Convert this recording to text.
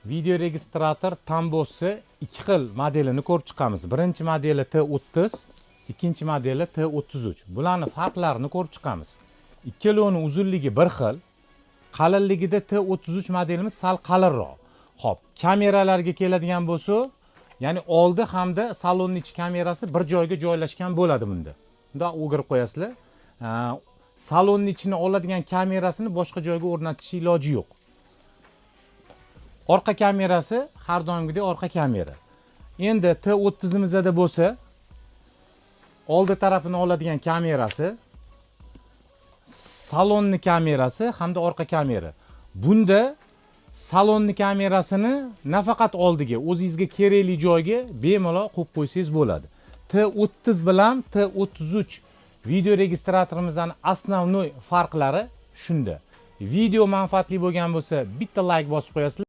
video registrator Tambos'si ikki xil modelini ko'rib chiqamiz. Birinchi modeli T30, ikkinchi modeli T33. Bularning farqlarini ko'rib chiqamiz. Ikkalovining uzunligi bir xil. Qalinligida T33 modelimiz sal qalinroq. Xo'p, kameralarga keladigan bo'lsa, ya'ni oldi hamda salonning ichi kamerasi bir joyga joylashgan bo'ladi bunda. Bunda o'girib qo'yasizlar. Salonning ichini oladigan kamerasini boshqa joyga o'rnatish iloji yo'q. Orqa kamerasi har doimgidek orqa kamera. Endi T30imizda bo'lsa, oldi tarafini oladigan kamerasi, salonni kamerasi hamda orqa kamera. Bunda salonni kamerasini nafaqat oldiga, o'zingizga kerakli joyga bemalol qo'yib qo'ysangiz bo'ladi. T30 bilan T33 video registratorimizning asosiy farqlari shunda. Video manfaatli bo'lgan bo'lsa, bitta like bosib qo'yasizlar.